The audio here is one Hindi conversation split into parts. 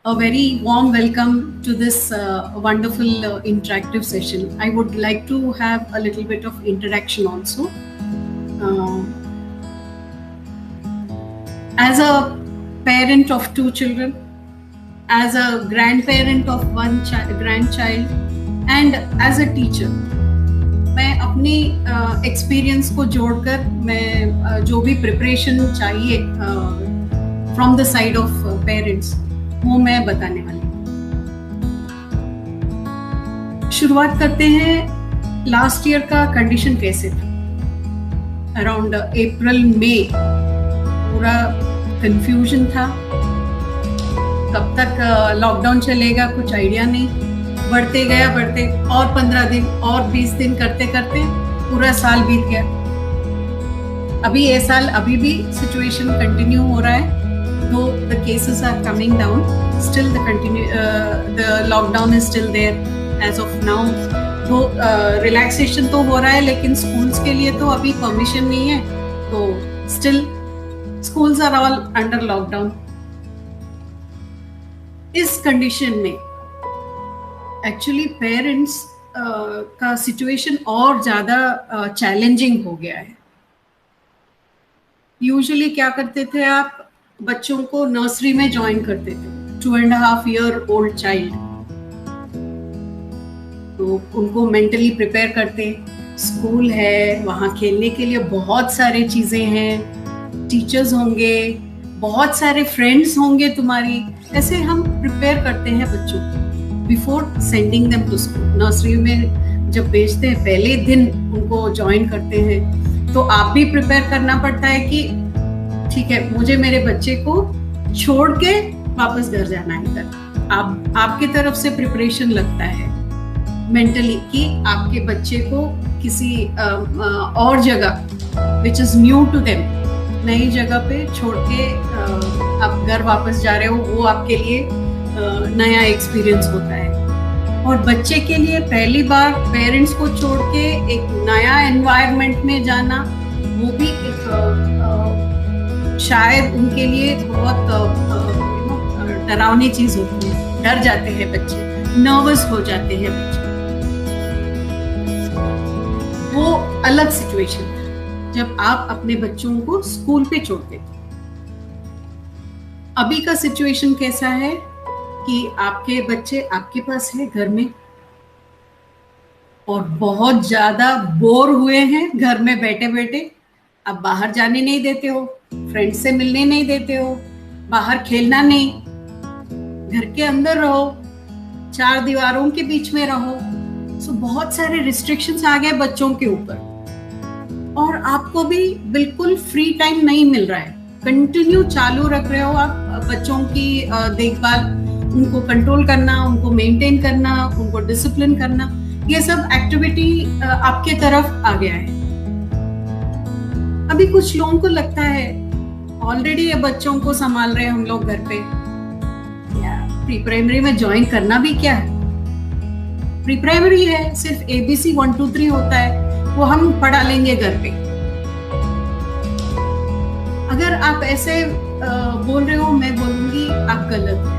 a very warm welcome to this wonderful interactive session. I would like to have a little bit of interaction also. As a parent of 2 children, as a grandparent of 1 grandchild, and as a teacher, मैं अपनी एक्सपीरियंस को जोड़कर मैं जो भी प्रिपरेशन चाहिए from the side of parents वो मैं बताने वाली हूँ। शुरुआत करते हैं, लास्ट ईयर का कंडीशन कैसे था। अराउंड अप्रैल मई पूरा कंफ्यूजन था, कब तक लॉकडाउन चलेगा कुछ आइडिया नहीं। बढ़ते गया, बढ़ते और 15 दिन और 20 दिन करते करते पूरा साल बीत गया। अभी ये साल अभी भी सिचुएशन कंटिन्यू हो रहा है, though the cases are coming down, still the lockdown is still there as of now. तो रिलैक्सेशन तो हो रहा है, लेकिन स्कूल्स के लिए तो अभी परमिशन नहीं है, तो still schools are all under lockdown. इस कंडीशन में एक्चुअली पेरेंट्स का सिचुएशन और ज़्यादा चैलेंजिंग हो गया है। यूजुअली क्या करते थे आप, बच्चों को नर्सरी में ज्वाइन करते थे, 2.5 year old चाइल्ड, तो उनको मेंटली प्रिपेयर करते, स्कूल है, वहाँ खेलने के लिए बहुत सारे चीज़ें हैं, टीचर्स होंगे, बहुत सारे फ्रेंड्स होंगे तुम्हारी, ऐसे हम प्रिपेयर करते हैं बच्चों को before sending them to school. Nursery में जब भेजते हैं पहले दिन उनको ज्वाइन करते हैं, तो आप भी प्रिपेयर करना पड़ता है कि ठीक है मुझे मेरे बच्चे को छोड़ के वापस घर जाना है इधर। आपकी तरफ से प्रिपरेशन लगता है मेंटली कि आपके बच्चे को किसी और जगह which is new to them, नई जगह पे छोड़ के आप घर वापस जा रहे हो, वो आपके लिए नया एक्सपीरियंस होता है। और बच्चे के लिए पहली बार पेरेंट्स को छोड़ के एक नया एनवायरनमेंट में जाना, वो भी एक शायद उनके लिए बहुत डरावनी चीज होती है। डर जाते हैं बच्चे, नर्वस हो जाते हैं बच्चे। वो अलग सिचुएशन है जब आप अपने बच्चों को स्कूल पे छोड़ते थे। अभी का सिचुएशन कैसा है कि आपके बच्चे आपके पास है घर में और बहुत ज्यादा बोर हुए हैं घर में बैठे बैठे। अब बाहर जाने नहीं देते हो, फ्रेंड्स से मिलने नहीं देते हो, बाहर खेलना नहीं, घर के अंदर रहो, 4 दीवारों के बीच में रहो। सो बहुत सारे रिस्ट्रिक्शंस आ गए बच्चों के ऊपर, और आपको भी बिल्कुल फ्री टाइम नहीं मिल रहा है। कंटिन्यू चालू रख रहे हो आप बच्चों की देखभाल, उनको कंट्रोल करना, उनको मेंटेन करना, उनको डिसिप्लिन करना, ये सब एक्टिविटी आपके तरफ आ गया है। अभी कुछ लोगों को लगता है ऑलरेडी ये बच्चों को संभाल रहे हैं हम लोग घर पे, प्री प्राइमरी में ज्वाइन करना भी क्या है, प्री प्राइमरी है, सिर्फ ABC 1 2 3 होता है, वो हम पढ़ा लेंगे घर पे। अगर आप ऐसे बोल रहे हो, मैं बोलूंगी आप गलत है।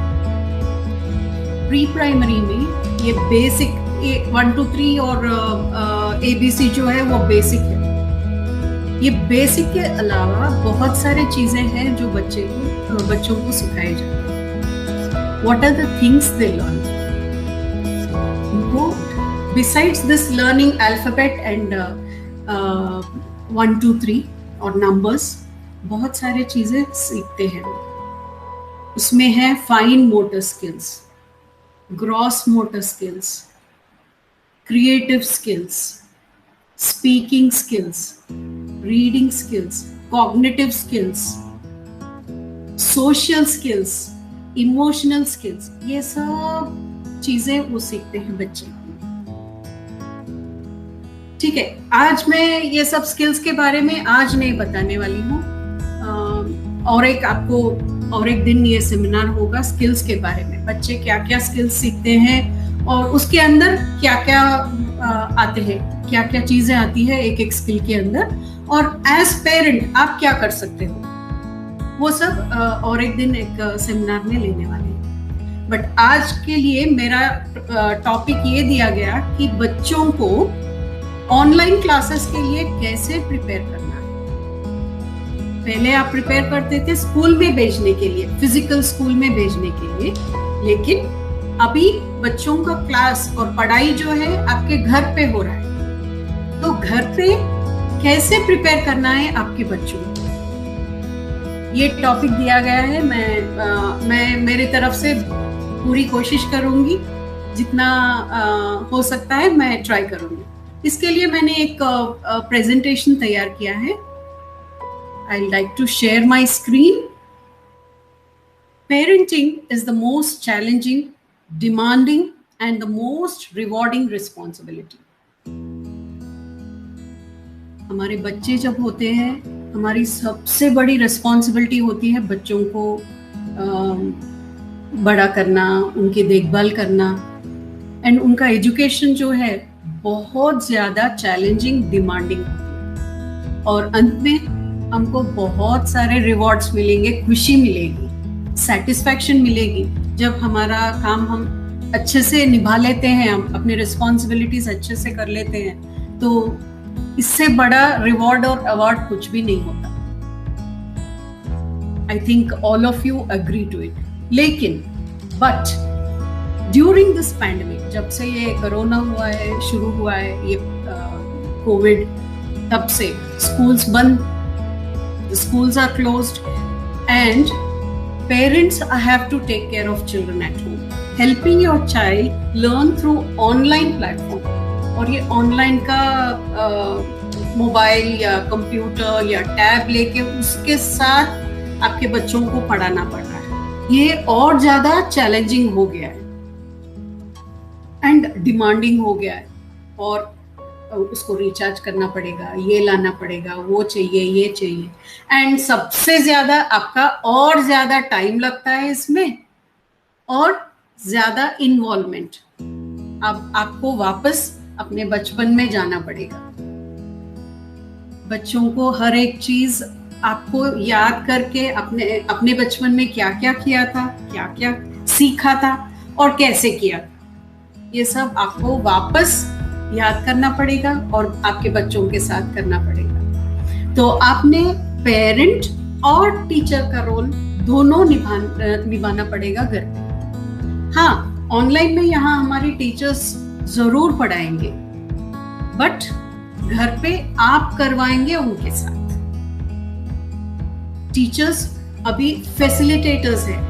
प्री प्राइमरी में ये बेसिक 1 2 3 और ABC जो है वो बेसिक है। ये बेसिक के अलावा बहुत सारे चीजें हैं जो बच्चों को सिखाए जाते हैं। What are the things they learn? उनको besides this learning alphabet and 1 2 3 और numbers, बहुत सारे चीजें सीखते हैं। उसमें है fine motor skills, gross motor skills, creative skills, speaking skills, reading skills, cognitive skills, social skills, emotional skills, ये सब चीजें वो सीखते हैं बच्चे। ठीक है, आज मैं ये सब स्किल्स के बारे में आज नहीं बताने वाली हूँ, और एक दिन ये सेमिनार होगा स्किल्स के बारे में, बच्चे क्या क्या स्किल्स सीखते हैं और उसके अंदर क्या क्या आते हैं, क्या क्या चीजें आती है एक एक स्किल के अंदर, और एज पेरेंट आप क्या कर सकते हो, वो सब और एक दिन एक सेमिनार में लेने वाले हैं। बट आज के लिए मेरा टॉपिक ये दिया गया कि बच्चों को ऑनलाइन क्लासेस के लिए कैसे प्रिपेयर करना है। पहले आप प्रिपेयर करते थे स्कूल में भेजने के लिए, फिजिकल स्कूल में भेजने के लिए, लेकिन अभी बच्चों का क्लास और पढ़ाई जो है आपके घर पे हो रहा है। तो घर पे कैसे प्रिपेयर करना है आपके बच्चों को, ये टॉपिक दिया गया है। मैं मेरी तरफ से पूरी कोशिश करूंगी, जितना हो सकता है मैं ट्राई करूंगी। इसके लिए मैंने एक प्रेजेंटेशन तैयार किया है। I like to share my screen. Parenting is the most challenging, demanding and the most rewarding responsibility. हमारे बच्चे जब होते हैं, हमारी सबसे बड़ी रिस्पॉन्सिबिलिटी होती है बच्चों को बड़ा करना, उनकी देखभाल करना, एंड उनका एजुकेशन जो है बहुत ज़्यादा चैलेंजिंग, डिमांडिंग होती है। और अंत में हमको बहुत सारे रिवॉर्ड्स मिलेंगे, खुशी मिलेगी, सेटिस्फैक्शन मिलेगी जब हमारा काम हम अच्छे से निभा लेते हैं, हम अपनी रिस्पॉन्सिबिलिटीज अच्छे से कर लेते हैं। तो इससे बड़ा रिवॉर्ड और अवार्ड कुछ भी नहीं होता। I think all of you agree to it. लेकिन बट ड्यूरिंग दिस पैंडेमिक, जब से ये कोरोना हुआ है, शुरू हुआ है ये कोविड, तब से स्कूल्स बंद, schools are closed and parents have to take care of children at home. Helping your child learn through online platform, और ये ऑनलाइन का मोबाइल या कंप्यूटर या टैब लेके उसके साथ आपके बच्चों को पढ़ाना पड़ रहा है। ये और ज्यादा चैलेंजिंग हो गया है एंड डिमांडिंग हो गया है, और उसको रिचार्ज करना पड़ेगा, ये लाना पड़ेगा, वो चाहिए, ये चाहिए, एंड सबसे ज्यादा आपका और ज्यादा टाइम लगता है इसमें, और ज्यादा इन्वॉल्वमेंट। अब आपको वापस अपने बचपन में जाना पड़ेगा। बच्चों को हर एक चीज आपको याद करके अपने बचपन में क्या क्या किया था, क्या क्या सीखा था और कैसे किया, ये सब आपको वापस याद करना पड़ेगा और आपके बच्चों के साथ करना पड़ेगा। तो आपने पेरेंट और टीचर का रोल दोनों निभाना पड़ेगा घर पे। हाँ, ऑनलाइन में यहाँ हमारी टीचर्स जरूर पढ़ाएंगे, बट घर पे आप करवाएंगे उनके साथ। टीचर्स अभी फैसिलिटेटर्स हैं,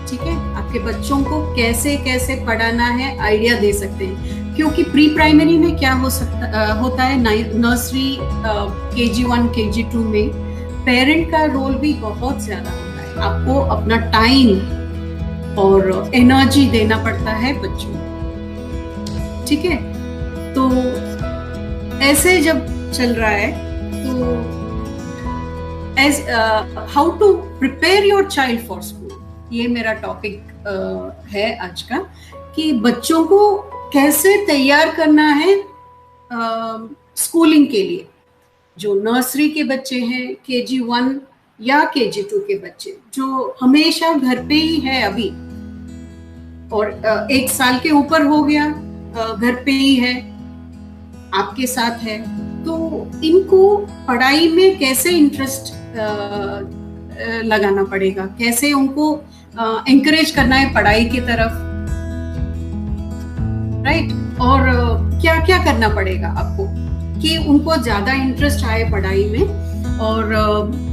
ठीक है, आपके बच्चों को कैसे कैसे पढ़ाना है आइडिया दे सकते हैं। क्योंकि प्री प्राइमरी में क्या होता है, नर्सरी, KG1, KG2 में पेरेंट का रोल भी बहुत ज्यादा होता है। आपको अपना टाइम और एनर्जी देना पड़ता है बच्चों को, ठीक है। तो ऐसे जब चल रहा है, तो as how to prepare your child for school, ये मेरा टॉपिक है आज का, कि बच्चों को कैसे तैयार करना है स्कूलिंग के लिए। जो नर्सरी के बच्चे हैं, KG1 या KG2 के बच्चे जो हमेशा घर पे ही है अभी, और 1 साल के ऊपर हो गया, घर पे ही है, आपके साथ है, तो इनको पढ़ाई में कैसे इंटरेस्ट लगाना पड़ेगा, कैसे उनको एंकरेज करना है पढ़ाई की तरफ, राइट। और क्या क्या करना पड़ेगा आपको कि उनको ज्यादा इंटरेस्ट आए पढ़ाई में, और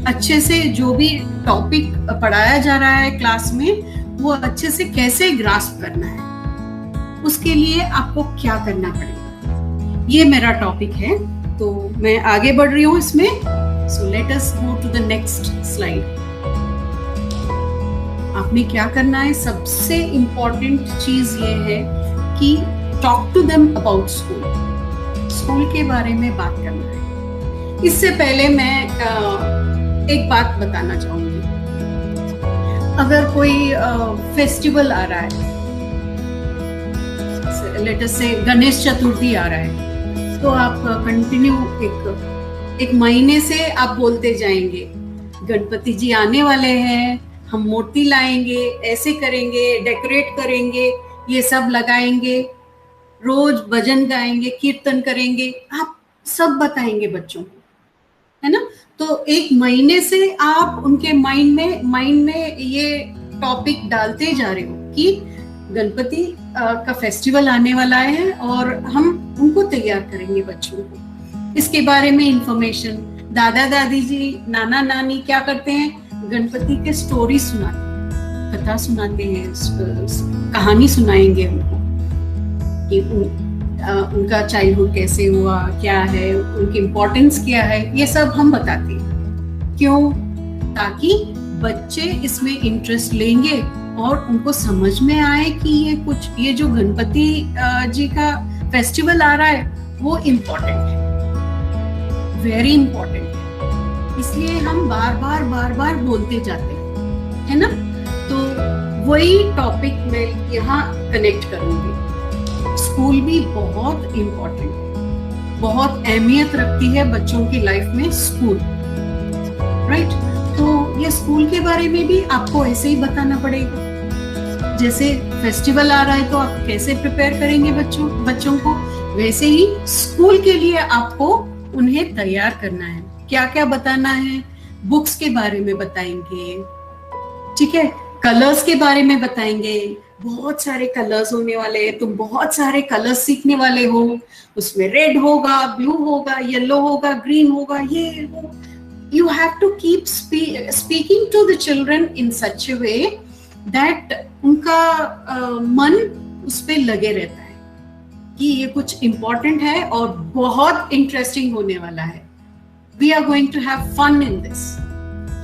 अच्छे से जो भी टॉपिक पढ़ाया जा रहा है क्लास में वो अच्छे से कैसे ग्रास्प करना है, उसके लिए आपको क्या करना पड़ेगा, ये मेरा टॉपिक है। तो मैं आगे बढ़ रही हूँ इसमें। So let us go to the next slide. आपने क्या करना है, सबसे इम्पोर्टेंट चीज ये है कि talk to them about school, school के बारे में बात करना है। इससे पहले मैं एक बात बताना चाहूंगी। अगर कोई फेस्टिवल आ रहा है, लेट अस से गणेश चतुर्थी आ रहा है, तो आप कंटिन्यू एक महीने से आप बोलते जाएंगे गणपति जी आने वाले हैं, हम मूर्ति लाएंगे, ऐसे करेंगे, डेकोरेट करेंगे, ये सब लगाएंगे, रोज भजन गाएंगे, कीर्तन करेंगे, आप सब बताएंगे बच्चों को, है ना। तो एक महीने से आप उनके माइंड में ये टॉपिक डालते जा रहे हो कि गणपति का फेस्टिवल आने वाला है और हम उनको तैयार करेंगे बच्चों को। इसके बारे में इंफॉर्मेशन, दादा दादी जी, नाना नानी क्या करते हैं, गणपति के स्टोरी सुनाते हैं, कथा सुनाते हैं, कहानी सुनाएंगे उनको कि उनका चाइल्डहुड कैसे हुआ, क्या है, उनकी इम्पोर्टेंस क्या है, ये सब हम बताते हैं। क्यों? ताकि बच्चे इसमें इंटरेस्ट लेंगे और उनको समझ में आए कि ये जो गणपति जी का फेस्टिवल आ रहा है वो इम्पोर्टेंट है, वेरी इम्पोर्टेंट है, इसलिए हम बार बार बोलते जाते हैं, है ना। तो वही टॉपिक मैं यहाँ कनेक्ट करूंगी। स्कूल भी बहुत इम्पोर्टेंट है, बहुत अहमियत रखती है बच्चों की लाइफ में स्कूल, राइट। तो ये स्कूल के बारे में भी आपको ऐसे ही बताना पड़ेगा। जैसे फेस्टिवल आ रहा है तो आप कैसे प्रिपेयर करेंगे बच्चों को, वैसे ही स्कूल के लिए आपको उन्हें तैयार करना है। क्या क्या बताना है, बुक्स के बारे में बताएंगे, ठीक है, कलर्स के बारे में बताएंगे, बहुत सारे कलर्स होने वाले हैं, तुम बहुत सारे कलर्स सीखने वाले हो, उसमें रेड होगा, ब्लू होगा, येलो होगा, ग्रीन होगा, ये वो। You have to keep speaking to the children in such a way that उनका मन उस पे लगे रहता है कि ये कुछ important है और बहुत interesting होने वाला है। We are going to have fun in this.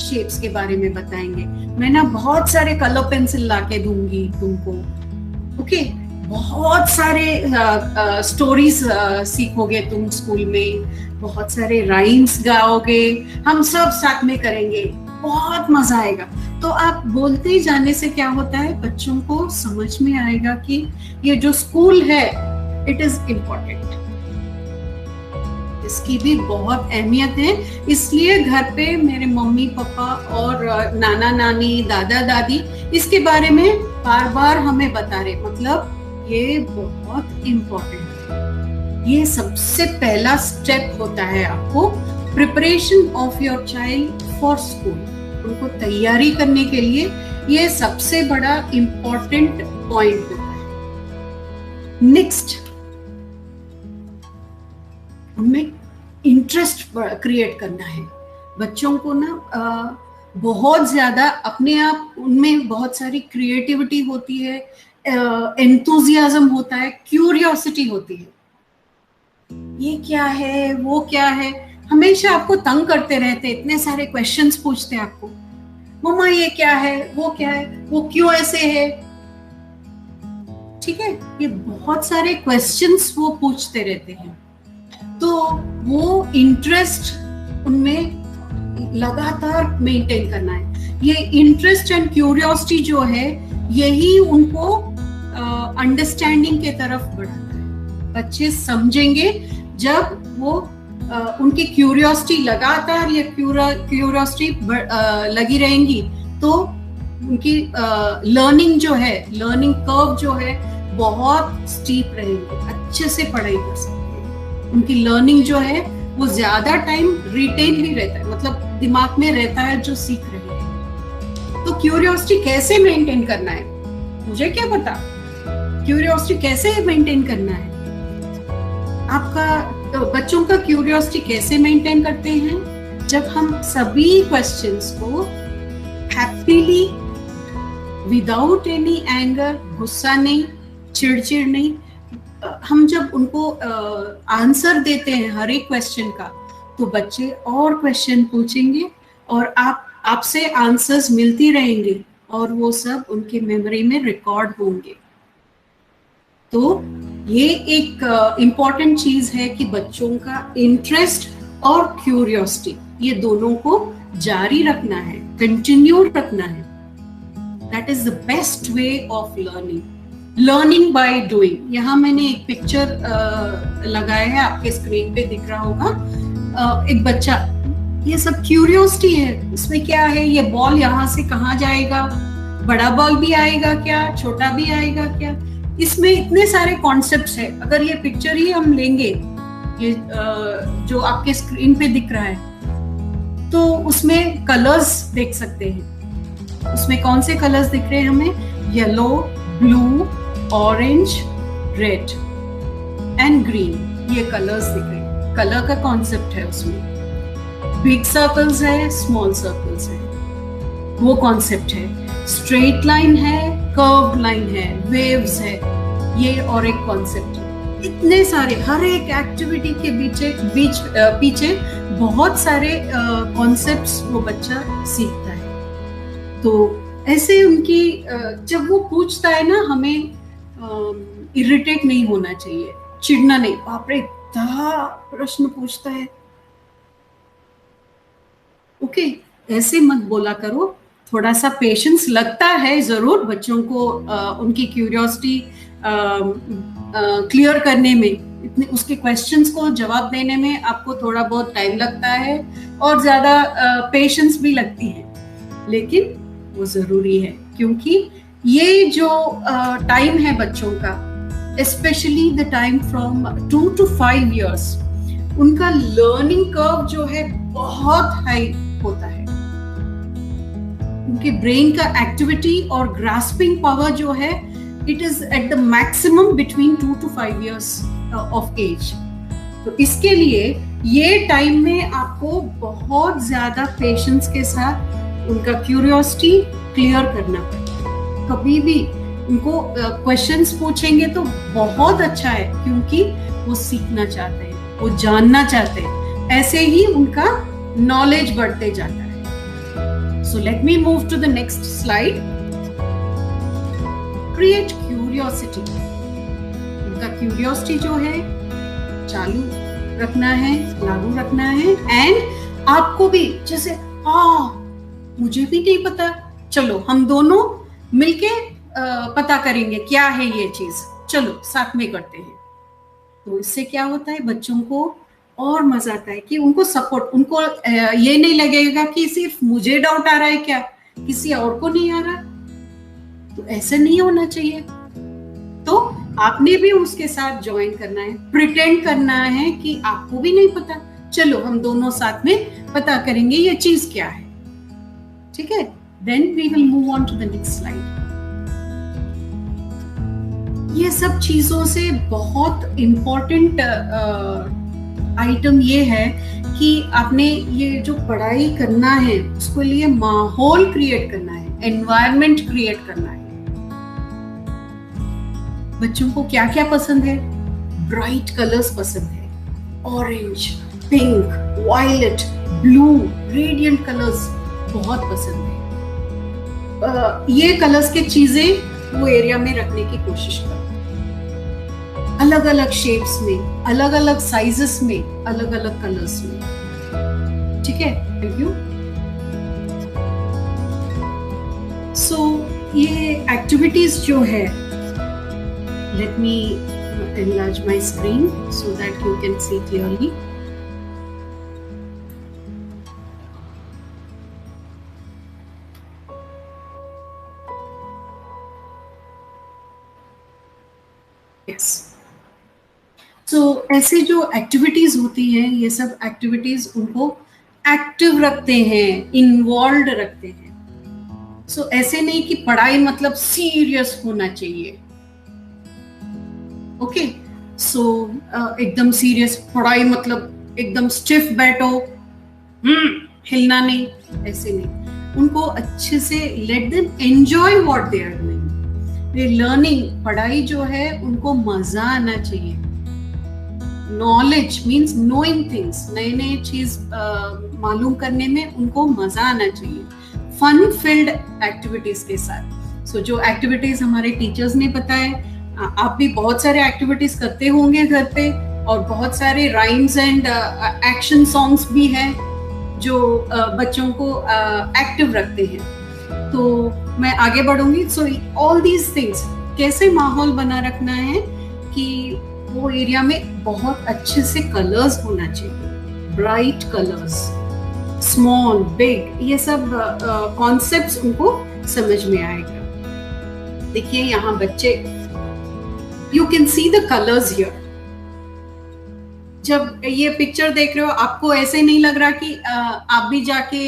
Shapes के बारे में बताएंगे, मैं ना बहुत सारे कलर पेंसिल लाके दूंगी तुमको, ओके। बहुत सारे स्टोरीज सीखोगे तुम स्कूल में, बहुत सारे राइम्स गाओगे, हम सब साथ में करेंगे, बहुत मजा आएगा। तो आप बोलते ही जाने से क्या होता है, बच्चों को समझ में आएगा कि ये जो स्कूल है इट इज इम्पोर्टेंट, इसकी भी बहुत अहमियत है। इसलिए घर पे मेरे मम्मी पापा और नाना नानी, दादा दादी इसके बारे में बार बार हमें बता रहे, मतलब ये बहुत इम्पोर्टेंट है। ये सबसे पहला स्टेप होता है आपको preparation of your child for school, उनको तैयारी करने के लिए ये सबसे बड़ा इम्पोर्टेंट पॉइंट होता है। नेक्स्ट, उनमें इंटरेस्ट क्रिएट करना है बच्चों को ना, बहुत ज्यादा अपने आप उनमें बहुत सारी क्रिएटिविटी होती है, एंथुजियाज्म होता है, क्यूरियोसिटी होती है, ये क्या है, वो क्या है, हमेशा आपको तंग करते रहते, इतने सारे क्वेश्चंस पूछते हैं आपको, मम्मा ये क्या है, वो क्या है, वो क्यों ऐसे है, ठीक है, ये बहुत सारे क्वेश्चंस वो पूछते रहते हैं। तो वो इंटरेस्ट उनमें लगातार मेंटेन करना है। ये इंटरेस्ट एंड क्यूरियोसिटी जो है यही उनको अंडरस्टैंडिंग के तरफ बढ़ाता है। बच्चे समझेंगे जब वो उनकी क्यूरियोसिटी लगातार ये क्यूरियोसिटी लगी रहेंगी तो उनकी लर्निंग जो है, लर्निंग कर्व जो है बहुत स्टीप रहेगी, अच्छे से पढ़ाई कर सकते हैं। उनकी लर्निंग जो है वो ज्यादा टाइम रिटेन भी रहता है, मतलब दिमाग में रहता है जो सीख रहे हैं। तो क्यूरियोसिटी कैसे मेंटेन करना है, मुझे क्या पता, क्यूरियोसिटी कैसे मेंटेन करना है आपका। तो बच्चों का क्यूरियोसिटी कैसे मेंटेन करते हैं, जब हम सभी क्वेश्चंस को हैप्पीली, विदाउट एनी एंगर, गुस्सा नहीं, चिड़चिड़ नहीं, हम जब उनको आंसर देते हैं हर एक क्वेश्चन का, तो बच्चे और क्वेश्चन पूछेंगे और आपसे आंसर्स मिलती रहेंगे और वो सब उनके मेमोरी में रिकॉर्ड होंगे। तो ये एक इम्पॉर्टेंट चीज है कि बच्चों का इंटरेस्ट और क्यूरियोसिटी ये दोनों को जारी रखना है, कंटिन्यू रखना है। That is the best way of learning, learning by doing. यहाँ मैंने एक पिक्चर लगाया है, आपके स्क्रीन पे दिख रहा होगा। एक बच्चा ये सब क्यूरियोसिटी है। इसमें क्या है, ये बॉल यहाँ से कहाँ जाएगा, बड़ा बॉल भी आएगा क्या, छोटा भी आएगा क्या, इसमें इतने सारे कॉन्सेप्ट्स है। अगर ये पिक्चर ही हम लेंगे, ये जो आपके स्क्रीन पे दिख रहा है, तो उसमें कलर्स देख सकते हैं। उसमें कौन से कलर्स दिख रहे हैं हमें, yellow, blue, orange, red and green, ये कलर्स दिख रहे हैं। कलर का कॉन्सेप्ट है उसमें। बिग सर्कल्स है, स्मॉल सर्कल्स है, वो कॉन्सेप्ट है। स्ट्रेट लाइन है, कर्व लाइन है, वेव्स है, ये और एक कॉन्सेप्ट है। इतने सारे, हर एक एक्टिविटी के पीछे बहुत सारे कॉन्सेप्ट्स वो बच्चा सीखता है। तो ऐसे उनकी जब वो पूछता है ना, हमें इरिटेट नहीं होना चाहिए, चिढ़ना नहीं, बाप रे इतना प्रश्न पूछता है, ओके, ऐसे मत बोला करो। थोड़ा सा पेशेंस लगता है जरूर बच्चों को, उनकी क्यूरियोसिटी क्लियर करने में, इतने उसके क्वेश्चंस को जवाब देने में आपको थोड़ा बहुत टाइम लगता है और ज्यादा पेशेंस भी लगती है, लेकिन वो जरूरी है। क्योंकि ये जो टाइम है बच्चों का, specially the time from 2 to 5 years, उनका लर्निंग कर्व जो है बहुत हाई होता है। उनके ब्रेन का एक्टिविटी और ग्रास्पिंग पावर जो है, it is at the maximum between 2 to 5 years of age. तो इसके लिए ये टाइम में आपको बहुत ज्यादा पेशेंस के साथ उनका क्यूरियोसिटी क्लियर करना पड़ेगा। कभी भी उनको क्वेश्चंस पूछेंगे तो बहुत अच्छा है, क्योंकि वो सीखना चाहते हैं, वो जानना चाहते हैं, ऐसे ही उनका नॉलेज बढ़ते जाता है। So let me move to the next slide. Create curiosity. उनका क्यूरियोसिटी जो है चालू रखना है, लागू रखना है। एंड आपको भी, जैसे मुझे भी नहीं पता, चलो हम दोनों मिलके पता करेंगे क्या है ये चीज, चलो साथ में करते हैं। तो इससे क्या होता है, बच्चों को और मजा आता है कि उनको सपोर्ट, उनको ये नहीं लगेगा कि सिर्फ मुझे डाउट आ रहा है क्या, किसी और को नहीं आ रहा। तो ऐसा नहीं होना चाहिए। तो आपने भी उसके साथ ज्वाइन करना है, प्रिटेंड करना है कि आपको भी नहीं पता, चलो हम दोनों साथ में पता करेंगे ये चीज क्या है। ठीक है, then we will move on to the next slide. ये सब चीजों से बहुत इंपॉर्टेंट आइटम ये है कि आपने ये जो पढ़ाई करना है, उसके लिए माहौल क्रिएट करना है, एनवायरनमेंट क्रिएट करना है। बच्चों को क्या क्या पसंद है, ब्राइट कलर्स पसंद है, orange, pink, violet, blue, radiant colours बहुत पसंद है। ये कलर्स के चीजें वो एरिया में रखने की कोशिश करो, अलग अलग शेप्स में, अलग अलग साइजेस में, अलग अलग कलर्स में। ठीक है, थैंक यू। सो ये एक्टिविटीज जो है, let me enlarge my screen so that you can see clearly. Yes. So ऐसे जो एक्टिविटीज होती हैं, ये सब एक्टिविटीज उनको एक्टिव रखते हैं, इन्वॉल्व रखते हैं। So ऐसे नहीं कि पढ़ाई मतलब सीरियस होना चाहिए। ओके, सो एकदम सीरियस पढ़ाई मतलब एकदम स्टिफ बैठो, हिलना नहीं, ऐसे नहीं। उनको अच्छे से let them enjoy what they are doing. वे लर्निंग, पढ़ाई जो है उनको मजा आना चाहिए। नॉलेज मीन्स नोइंग थिंग्स, नए नए चीज मालूम करने में उनको मजा आना चाहिए, फन फिल्ड एक्टिविटीज के साथ। सो जो एक्टिविटीज हमारे टीचर्स ने बताया, आप भी बहुत सारे एक्टिविटीज करते होंगे घर पे, और बहुत सारे राइम्स एंड एक्शन सॉन्ग्स भी हैं जो बच्चों को एक्टिव रखते हैं। तो मैं आगे बढ़ूंगी। सो ऑल दीज थिंग्स, कैसे माहौल बना रखना है कि वो एरिया में बहुत अच्छे से कलर्स होना चाहिए, ब्राइट कलर्स, स्मॉल, बिग, ये सब कॉन्सेप्ट्स उनको समझ में आएगा। देखिए यहाँ बच्चे, you can see the colours here. जब ये पिक्चर देख रहे हो आपको ऐसे नहीं लग रहा कि आप भी जाके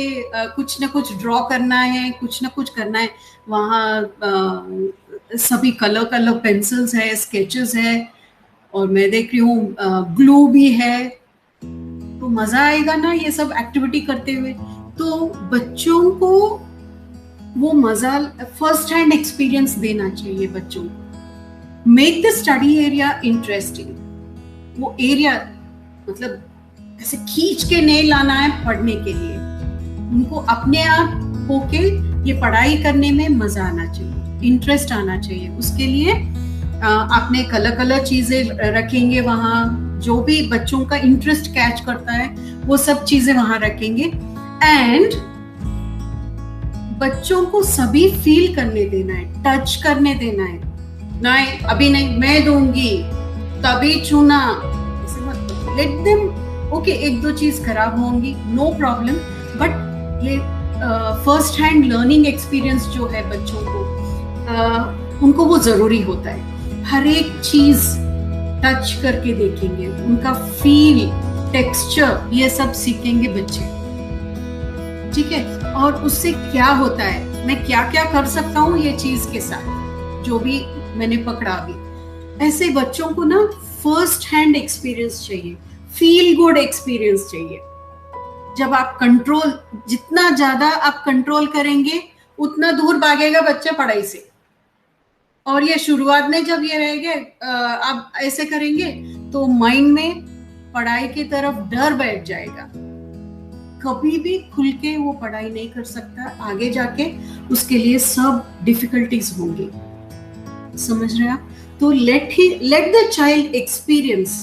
कुछ ना कुछ ड्रॉ करना है, कुछ ना कुछ करना है। वहाँ सभी कलर कलर पेंसिल्स है, स्केचेस है, और मैं देख रही हूँ ग्लू भी है। तो मजा आएगा ना ये सब एक्टिविटी करते हुए। तो बच्चों को वो मजा, फर्स्ट हैंड एक्सपीरियंस देना चाहिए बच्चों को। Make the study area interesting. वो एरिया मतलब ऐसे खींच के नहीं लाना है पढ़ने के लिए, उनको अपने आप होके ये पढ़ाई करने में मजा आना चाहिए, इंटरेस्ट आना चाहिए। उसके लिए आपने कलर कलर चीजें रखेंगे वहाँ, जो भी बच्चों का इंटरेस्ट कैच करता है वो सब चीजें वहां रखेंगे। एंड बच्चों को सभी फील करने देना है, टच करने देना है। नहीं अभी नहीं, मैं दूंगी, तभी छूना, ऐसे मत। लेट देम, ओके एक दो चीज खराब होंगी, नो प्रॉब्लम, बट ये फर्स्ट हैंड लर्निंग एक्सपीरियंस जो है बच्चों को, उनको वो जरूरी होता है। हर एक चीज टच करके देखेंगे, उनका फील, टेक्सचर, ये सब सीखेंगे बच्चे, ठीक है। और उससे क्या होता है, मैं क्या क्या कर सकता हूँ ये चीज के साथ, जो भी मैंने पकड़ा अभी। ऐसे बच्चों को ना फर्स्ट हैंड एक्सपीरियंस चाहिए, फील गुड एक्सपीरियंस चाहिए। जब आप कंट्रोल, जितना ज्यादा आप कंट्रोल करेंगे उतना दूर भागेगा बच्चा पढ़ाई से। और ये शुरुआत में जब ये रहेंगे, आप ऐसे करेंगे तो माइंड में पढ़ाई की तरफ डर बैठ जाएगा, कभी भी खुल के वो पढ़ाई नहीं कर सकता। आगे जाके उसके लिए सब डिफिकल्टीज होंगी, समझ रहे आप। तो लेट द चाइल्ड एक्सपीरियंस।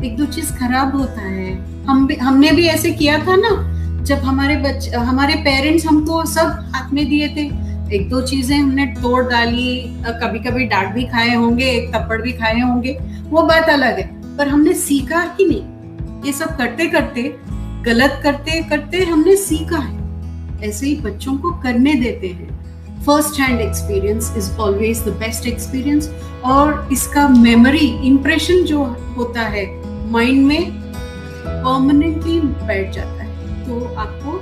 एक दो चीज खराब होता है, हमने भी ऐसे किया था ना, जब हमारे पेरेंट्स हमको सब हाथ में दिए थे, एक दो चीजें हमने तोड़ डाली, कभी कभी डांट भी खाए होंगे, एक थप्पड़ भी खाए होंगे, वो बात अलग है। पर हमने सीखा कि नहीं, ये सब करते करते, गलत करते करते हमने सीखा है। ऐसे ही बच्चों को करने देते हैं। First hand experience is always the best experience. और इसका मेमोरी इंप्रेशन जो होता है माइंड में, परमानेंटली बैठ जाता है। तो आपको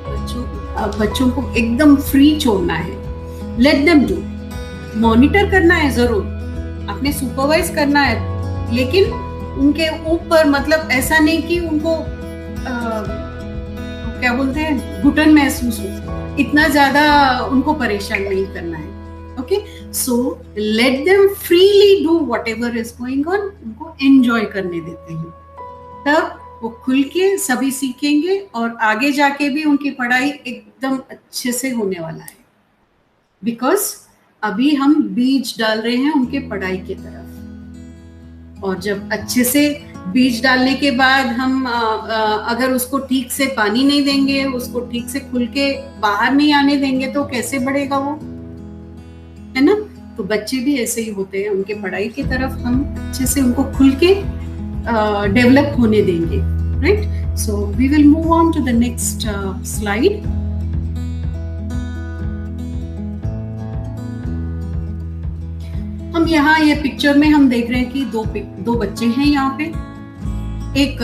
बच्चों को एकदम फ्री छोड़ना है। लेट देम डू, मॉनिटर करना है जरूर, आपने सुपरवाइज करना है, लेकिन उनके ऊपर मतलब ऐसा नहीं कि उनको क्या बोलते हैं, घुटन महसूस हो, इतना ज्यादा उनको परेशान नहीं करना है। Okay, so let them freely do whatever is going on, उनको एंजॉय करने देते हैं, तब वो खुल के सभी सीखेंगे और आगे जाके भी उनकी पढ़ाई एकदम अच्छे से होने वाला है। बिकॉज अभी हम बीज डाल रहे हैं उनके पढ़ाई की तरफ, और जब अच्छे से बीज डालने के बाद हम अगर उसको ठीक से पानी नहीं देंगे, उसको ठीक से खुल के बाहर नहीं आने देंगे, तो कैसे बढ़ेगा वो, है ना। तो बच्चे भी ऐसे ही होते हैं, उनके पढ़ाई की तरफ हम अच्छे से उनको खुल के डेवलप होने देंगे, right. So we will move on to the next slide. हम यहाँ ये पिक्चर में हम देख रहे हैं कि दो बच्चे हैं यहाँ पे। एक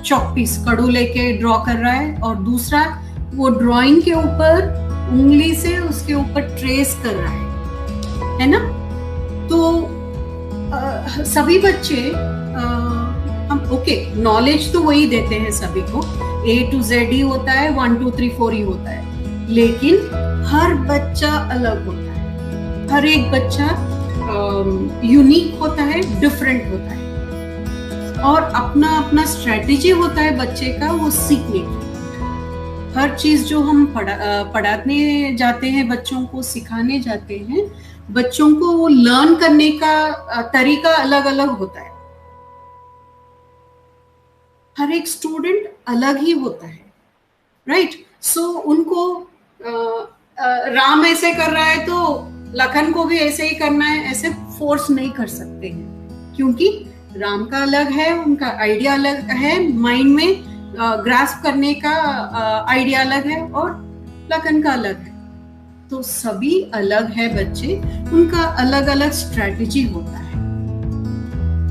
चॉक पीस कड़ू लेके ड्रॉ कर रहा है, और दूसरा वो ड्राइंग के ऊपर उंगली से उसके ऊपर ट्रेस कर रहा है ना। तो सभी बच्चे हम ओके, नॉलेज तो वही देते हैं सभी को, A to Z ही होता है, 1 2 3 4 ही होता है, लेकिन हर बच्चा अलग होता है, हर एक बच्चा यूनिक होता है, डिफरेंट होता है, और अपना अपना स्ट्रेटेजी होता है बच्चे का वो सीखने की। हर चीज जो हम पढ़ाने जाते हैं, बच्चों को सिखाने जाते हैं, बच्चों को वो लर्न करने का तरीका अलग अलग होता है। हर एक स्टूडेंट अलग ही होता है, राइट। सो उनको राम ऐसे कर रहा है तो लखन को भी ऐसे ही करना है, ऐसे फोर्स नहीं कर सकते हैं, क्योंकि राम का अलग है, उनका आइडिया अलग है, माइंड में ग्रास्प करने का आइडिया अलग है और लखन का अलग है। तो सभी अलग है बच्चे, उनका अलग अलग स्ट्रेटेजी होता है,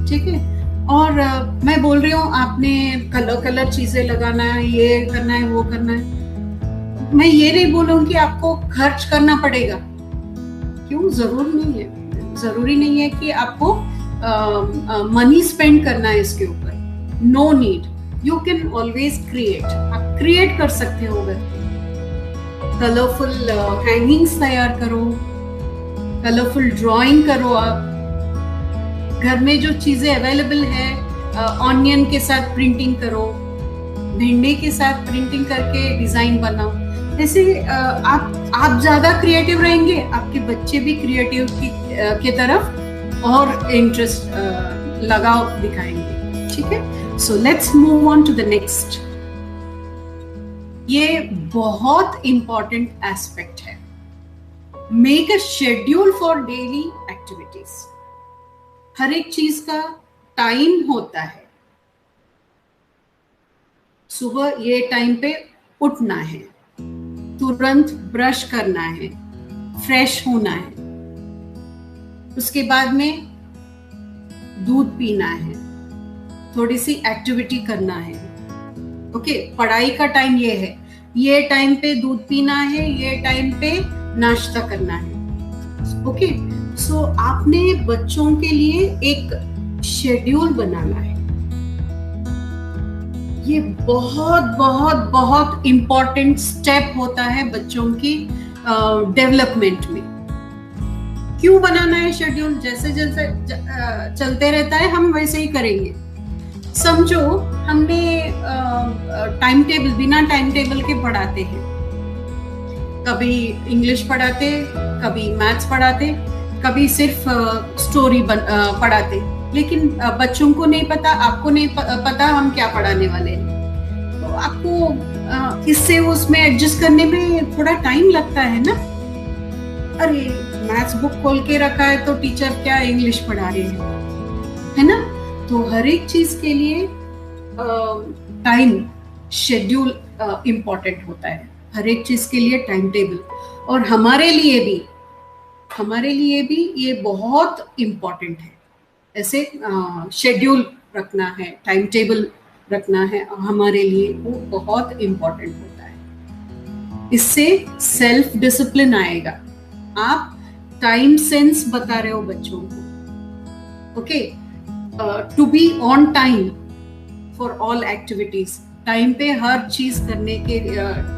ठीक है। और मैं बोल रही हूँ आपने कलर चीजें लगाना है, ये करना है, वो करना है, मैं ये नहीं बोलूंगी आपको खर्च करना पड़ेगा, क्यों, जरूरी नहीं है कि आपको मनी स्पेंड करना है इसके ऊपर, no need, you can always create, आप क्रिएट कर सकते हो घर पे, कलरफुल हैंगिंग्स तैयार करो, कलरफुल ड्राइंग करो, आप घर में जो चीजें अवेलेबल है, ऑनियन के साथ प्रिंटिंग करो, भिंडी के साथ प्रिंटिंग करके डिजाइन बनाओ। ऐसे आप ज्यादा क्रिएटिव रहेंगे, आपके बच्चे भी क्रिएटिव की तरफ और इंटरेस्ट लगाव दिखाएंगे, ठीक है। So let's move on to the next. ये बहुत इंपॉर्टेंट एस्पेक्ट है, make a schedule for daily activities. हर एक चीज का टाइम होता है, सुबह ये टाइम पे उठना है, तुरंत ब्रश करना है, फ्रेश होना है, उसके बाद में दूध पीना है, थोड़ी सी एक्टिविटी करना है, ओके। पढ़ाई का टाइम ये है, ये टाइम पे दूध पीना है, ये टाइम पे नाश्ता करना है, ओके। सो आपने बच्चों के लिए एक शेड्यूल बनाना है। ये बहुत बहुत बहुत इंपॉर्टेंट स्टेप होता है बच्चों की डेवलपमेंट में। क्यों बनाना है शेड्यूल? जैसे जैसे चलते रहता है हम वैसे ही करेंगे। समझो हमने टाइम टेबल, बिना टाइम टेबल के पढ़ाते हैं, कभी इंग्लिश पढ़ाते, कभी मैथ्स पढ़ाते, कभी सिर्फ स्टोरी पढ़ाते, लेकिन बच्चों को नहीं पता, आपको नहीं पता हम क्या पढ़ाने वाले हैं। तो आपको इससे उसमें एडजस्ट करने में थोड़ा टाइम लगता है ना। अरे मैथ्स बुक खोल के रखा है तो टीचर क्या इंग्लिश पढ़ा रहे हैं, है ना। तो हर एक चीज के लिए टाइम शेड्यूल इम्पोर्टेंट होता है, हर एक चीज के लिए टाइम टेबल। और हमारे लिए भी ये बहुत इम्पोर्टेंट है, ऐसे शेड्यूल रखना है, टाइम टेबल रखना है, हमारे लिए वो बहुत इम्पोर्टेंट होता है। इससे सेल्फ डिसिप्लिन आएगा, आप टाइम सेंस बता रहे हो बच्चों को, okay. To be on time for all activities, time पे हर चीज करने के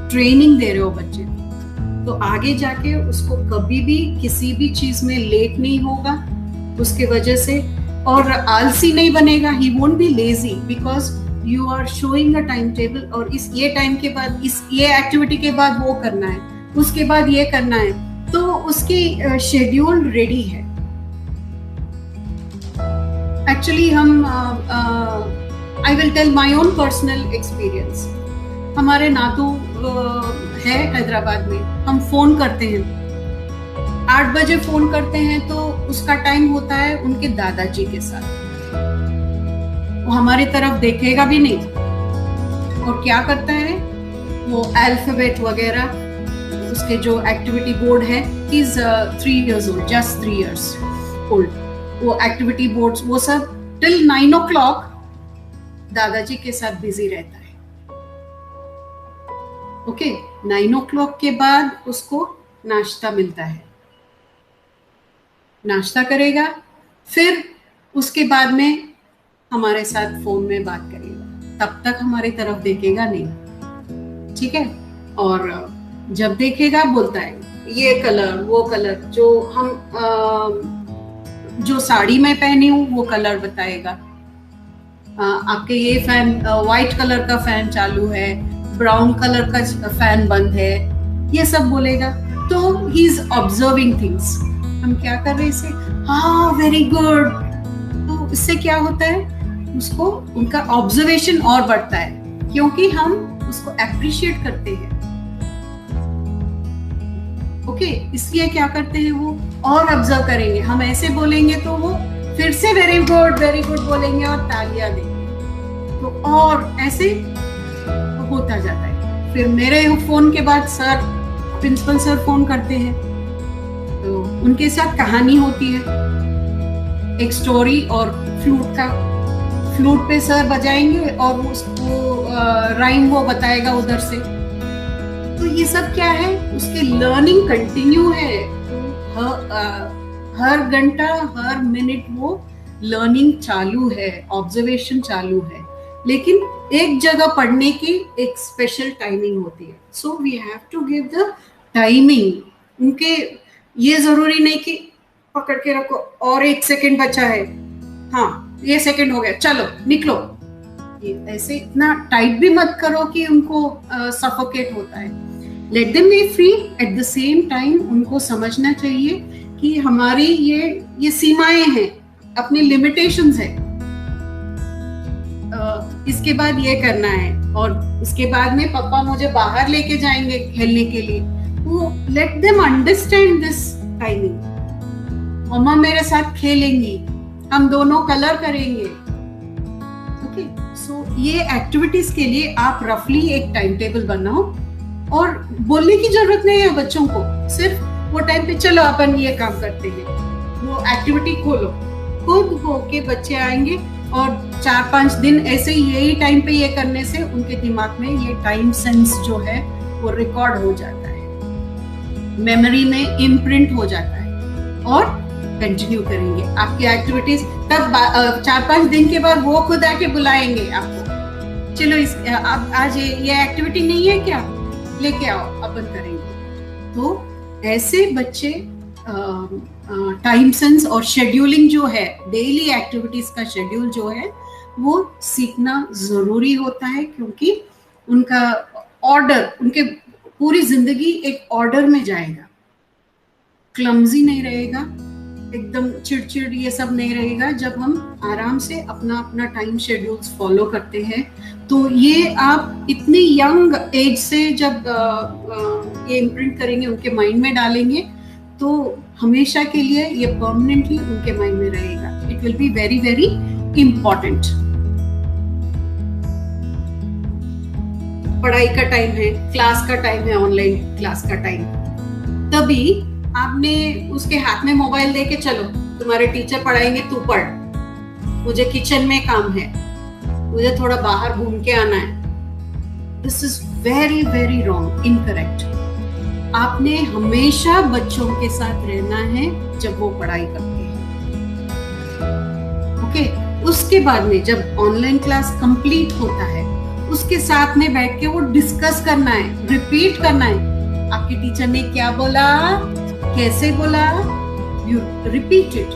ट्रेनिंग दे रहे हो बच्चे को, तो आगे जाके उसको कभी भी किसी भी चीज में लेट नहीं होगा उसके वजह से, और आलसी नहीं बनेगा, he won't be lazy because you are showing a time table. और ये टाइम के बाद ये एक्टिविटी के बाद वो करना है, उसके बाद ये करना है, तो उसकी शेड्यूल रेडी है। एक्चुअली हम I will tell my own personal experience. हमारे नातू है हैदराबाद में, हम फोन करते हैं, 8 बजे फोन करते हैं, तो उसका टाइम होता है उनके दादाजी के साथ। वो हमारी तरफ देखेगा भी नहीं, और क्या करता है वो अल्फाबेट वगैरह, उसके जो एक्टिविटी बोर्ड है, is 3 years old, just 3 years old, वो एक्टिविटी बोर्ड्स वो सब टिल 9 o'clock दादाजी के साथ बिजी रहता है, ओके। 9 o'clock के बाद उसको नाश्ता मिलता है, नाश्ता करेगा, फिर उसके बाद में हमारे साथ फोन में बात करेगा, तब तक हमारी तरफ देखेगा नहीं, ठीक है। और जब देखेगा बोलता है ये कलर वो कलर, जो हम जो साड़ी में पहनी हूँ वो कलर बताएगा, आपके ये फैन व्हाइट कलर का फैन चालू है, ब्राउन कलर का फैन बंद है, ये सब बोलेगा। तो ही इज ऑब्जर्विंग थिंग्स। हम क्या कर रहे हैं इसे, हाँ वेरी गुड। तो इससे क्या होता है, उसको उनका ऑब्जर्वेशन और बढ़ता है, क्योंकि हम उसको एप्रिशिएट करते हैं, ओके। इसलिए क्या करते हैं वो और ऑब्जर्व करेंगे, हम ऐसे बोलेंगे तो वो फिर से वेरी गुड बोलेंगे और तालियां देंगे, तो और ऐसे होता जाता है। फिर मेरे फोन के बाद सर, प्रिंसिपल सर फोन करते हैं, तो उनके साथ कहानी होती है, एक स्टोरी और फ्लूट का, फ्लूट पे सर बजाएंगे और उसको राइम वो बताएगा उधर से। तो ये सब क्या है, उसके लर्निंग कंटिन्यू है, हर घंटा हर मिनट वो लर्निंग चालू है, ऑब्जर्वेशन चालू है, लेकिन एक जगह पढ़ने की एक स्पेशल टाइमिंग होती है। So we have to give the timing. उनके ये जरूरी नहीं कि पकड़ के रखो और 1 सेकंड बचा है, हाँ ये सेकंड हो गया चलो निकलो, ये ऐसे इतना टाइट भी मत करो कि उनको सफोकेट होता है। Let them be free, at the same time उनको समझना चाहिए कि हमारी ये सीमाएं हैं, अपनी लिमिटेशंस है, इसके बाद ये करना है और उसके बाद में पापा मुझे बाहर लेके जाएंगे खेलने के लिए। तो let them understand this timing, मम्मा मेरे साथ खेलेंगी, हम दोनों कलर करेंगे। ओके, सो ये एक्टिविटीज के लिए आप रफली एक टाइम टेबल बनाओ और बोलने की जरूरत नहीं है बच्चों को, सिर्फ वो टाइम पे चलो अपन ये काम करते हैं, वो एक्टिविटी खोलो, खुद होके बच्चे आएंगे और 4-5 दिन ऐसे यही टाइम पे ये करने से उनके दिमाग में ये टाइम सेंस जो है वो रिकॉर्ड हो जाता है, मेमोरी में इम्प्रिंट हो जाता है और कंटिन्यू करेंगे आपकी एक्टिविटीज। तब 4-5 दिन के बाद वो खुद आके बुलाएंगे आपको, चलो इस अब आज ये एक्टिविटी नहीं है क्या, लेके आओ अपन करेंगे। तो ऐसे बच्चे टाइम सेंस और शेड्यूलिंग जो है, डेली एक्टिविटीज का शेड्यूल जो है वो सीखना जरूरी होता है, क्योंकि उनका ऑर्डर, उनके पूरी जिंदगी एक ऑर्डर में जाएगा, क्लमजी नहीं रहेगा, एकदम चिड़चिड़ ये सब नहीं रहेगा। जब हम आराम से अपना अपना टाइम शेड्यूल्स फॉलो करते हैं, तो ये आप इतने यंग एज से जब ये इम्प्रिंट करेंगे, उनके माइंड में डालेंगे, तो हमेशा के लिए ये परमानेंटली उनके माइंड में रहेगा। It will be very very important. पढ़ाई का टाइम है, क्लास का टाइम है, ऑनलाइन क्लास का टाइम, तभी आपने उसके हाथ में मोबाइल देके चलो तुम्हारे टीचर पढ़ाएंगे तू पढ़, मुझे किचन में काम है, मुझे थोड़ा बाहर घूम के आना है। This is very very wrong, incorrect. आपने हमेशा बच्चों के साथ रहना है जब वो पढ़ाई करते हैं। ओके, उसके बाद में जब ऑनलाइन क्लास कंप्लीट होता है, उसके साथ में बैठ के वो डिस्कस करना है, रिपीट करना है, आपके टीचर ने क्या बोला, कैसे बोला, यू रिपीट इट।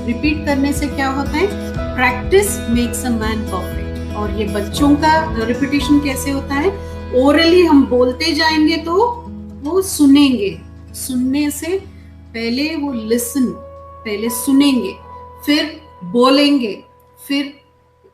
रिपीट करने से क्या होता है, practice makes a man perfect. और ये बच्चों का रिपीटिशन कैसे होता है, ओरली हम बोलते जाएंगे तो वो सुनेंगे, सुनने से पहले वो लिसन, पहले सुनेंगे, फिर बोलेंगे, फिर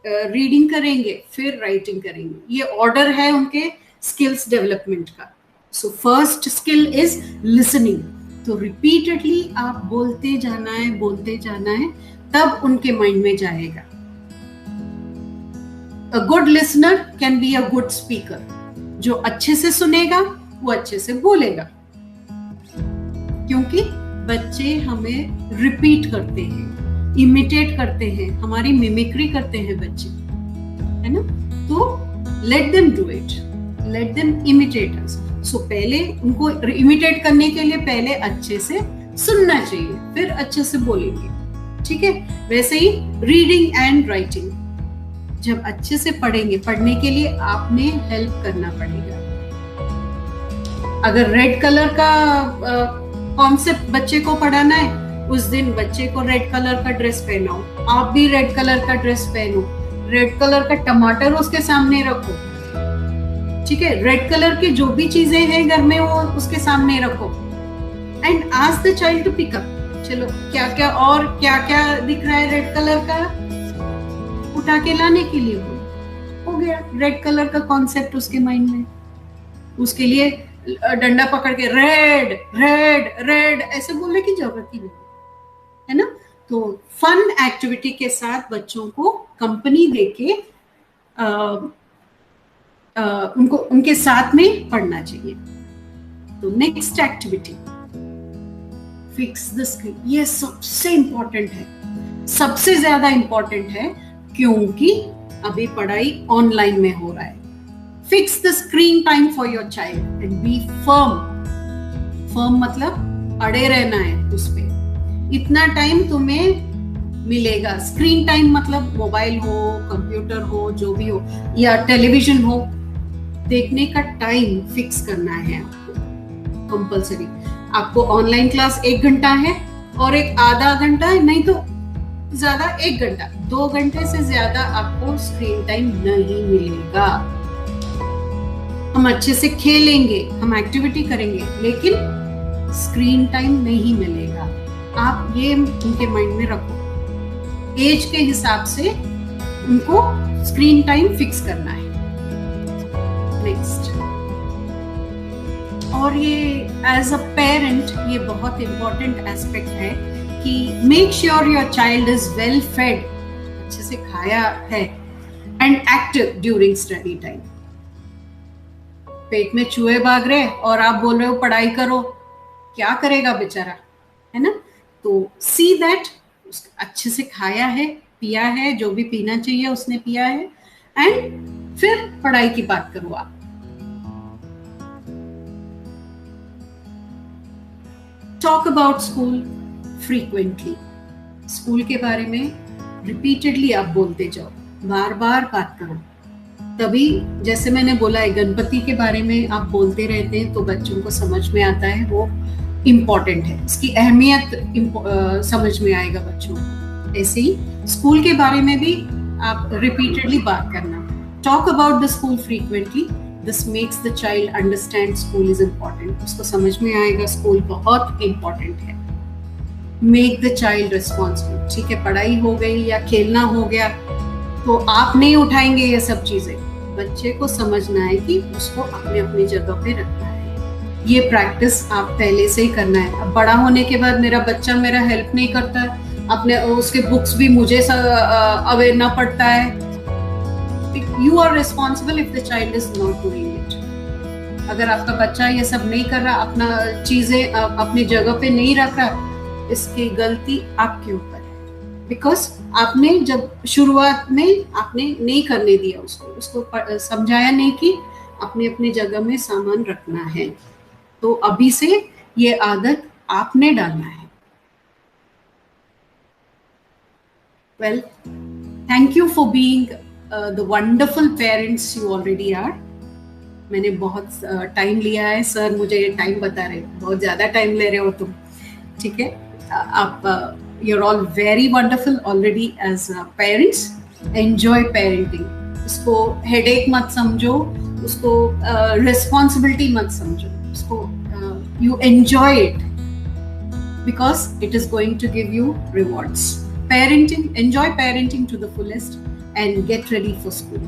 रीडिंग करेंगे, फिर राइटिंग करेंगे। ये ऑर्डर है उनके स्किल्स डेवलपमेंट का। So first skill is listening. तो रिपीटेडली आप बोलते जाना है, बोलते जाना है, तब उनके माइंड में जाएगा। A good listener can be a good speaker. जो अच्छे से सुनेगा वो अच्छे से बोलेगा, क्योंकि बच्चे हमें रिपीट करते हैं, इमिटेट करते हैं, हमारी मिमिक्री करते हैं बच्चे, है ना। तो let them do it, let them imitate us. So पहले उनको इमिटेट करने के लिए पहले अच्छे से सुनना चाहिए, फिर अच्छे से बोलेंगे, ठीक है। वैसे ही रीडिंग एंड राइटिंग, जब अच्छे से पढ़ेंगे, पढ़ने के लिए आपने हेल्प करना पड़ेगा। अगर रेड कलर का कॉन्सेप्ट बच्चे को पढ़ाना है, उस दिन बच्चे को रेड कलर का ड्रेस पहनाओ, आप भी रेड कलर का ड्रेस पहनो, रेड कलर का टमाटर उसके सामने रखो, ठीक है। रेड कलर की जो भी चीजें हैं घर में वो उसके सामने रखो, and ask the child to pick up. चलो क्या क्या और क्या क्या दिख रहा है रेड कलर का, उठा के लाने के लिए हो गया रेड कलर का कॉन्सेप्ट उसके माइंड में। उसके लिए डंडा पकड़ के रेड रेड रेड ऐसे बोलने की जरूरत ही नहीं है ना। तो फन एक्टिविटी के साथ बच्चों को कंपनी देके उनको उनके साथ में पढ़ना चाहिए। तो next activity, fix the screen. ये सबसे इंपॉर्टेंट है, सबसे ज्यादा इंपॉर्टेंट है, क्योंकि अभी पढ़ाई ऑनलाइन में हो रहा है। Fix the screen time for your child and be firm. Firm मतलब अड़े रहना है उस पे। इतना टाइम तुम्हें मिलेगा। स्क्रीन टाइम मतलब मोबाइल हो, कंप्यूटर हो, जो भी हो, या टेलीविजन हो, देखने का टाइम फिक्स करना है आपको कंपल्सरी। आपको ऑनलाइन क्लास 1 घंटा है और एक आधा घंटा है, नहीं तो ज्यादा 1 घंटा, 2 घंटे से ज्यादा आपको स्क्रीन टाइम नहीं मिलेगा। हम अच्छे से खेलेंगे, हम एक्टिविटी करेंगे, लेकिन स्क्रीन टाइम नहीं मिलेगा। आप ये उनके माइंड में रखो। एज के हिसाब से उनको स्क्रीन टाइम फिक्स करना है। नेक्स्ट, और ये एज अ पेरेंट ये बहुत इंपॉर्टेंट एस्पेक्ट है कि make sure your child is well fed, अच्छे से खाया है, and active during study time. पेट में चूहे भाग रहे और आप बोल रहे हो पढ़ाई करो, क्या करेगा बेचारा, है ना? तो सी दैट अच्छे से खाया है, पिया है, जो भी पीना चाहिए उसने पिया है, एंड फिर पढ़ाई की बात करो आप। Talk about school frequently. School के बारे में रिपीटेडली आप बोलते जाओ, बार बार बात करो। तभी, जैसे मैंने बोला है, गणपति के बारे में आप बोलते रहते हैं तो बच्चों को समझ में आता है, वो इम्पॉर्टेंट है, इसकी अहमियत समझ में आएगा बच्चों को। ऐसे ही स्कूल के बारे में भी आप रिपीटेडली बात करना। Talk about the school frequently, this makes the child understand school is important. उसको समझ में आएगा स्कूल बहुत इम्पॉर्टेंट है। Make the child responsible. ठीक है, पढ़ाई हो गई या खेलना हो गया तो आप नहीं उठाएंगे ये सब चीजें। बच्चे को समझना है कि उसको अपने अपनी जगह पे रखना है। ये प्रैक्टिस आप पहले से ही करना है। अब बड़ा होने के बाद मेरा बच्चा मेरा हेल्प नहीं करता है, अपने उसके बुक्स भी मुझे अवेरना पड़ता है। You are responsible if the child is not doing it. अगर आपका बच्चा ये सब नहीं कर रहा, अपना चीजें अपनी जगह पे नहीं रख रहा, इसकी गलती आपके ऊपर है। बिकॉज आपने जब शुरुआत में आपने नहीं करने दिया उसको समझाया नहीं कि अपनी अपनी जगह में सामान रखना है। तो अभी से ये आदत आपने डालना है। Well, thank you for being the wonderful parents you already are. मैंने बहुत टाइम लिया है, सर मुझे टाइम बता रहे, बहुत ज़्यादा टाइम ले रहे हो तुम, ठीक है? आप you're all very wonderful already as parents. Enjoy parenting. उसको headache मत समझो, उसको responsibility मत समझो, उसको you enjoy it because it is going to give you rewards. Parenting, enjoy parenting to the fullest and get ready for school.